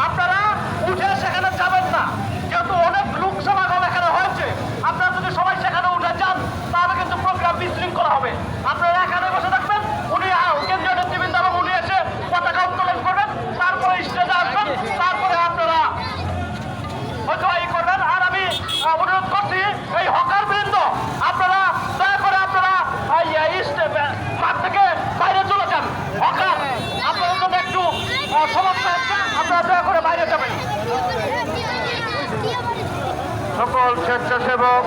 আপনারা উঠে সেখানে যাবেন না, যেহেতু অনেক লোক সমাগম এখানে হয়েছে। আপনারা যদি সবাই সেখানে উঠে যান তাহলে কিন্তু প্রোগ্রাম বিশৃঙ্খলা হবে। আপনারা এখানে বসে থাকবেন, উনি কেন্দ্রীয় নেতৃবৃন্দ এবং উনি এসে পতাকা উত্তোলন করবেন, তারপরে স্টেজে আসবেন, তারপরে আপনারা হয়তো এই করবেন। আর আমি অনুরোধ করছি এই হকার বৃন্দ, আপনারা দয়া করে আপনারা মাঠ থেকে বাইরে চলে যান। হকার আপনাদের জন্য একটু সমস্যা হচ্ছে, আপনারা দয়া করে বাইরে যাবেন। সকল স্বেচ্ছাসেবক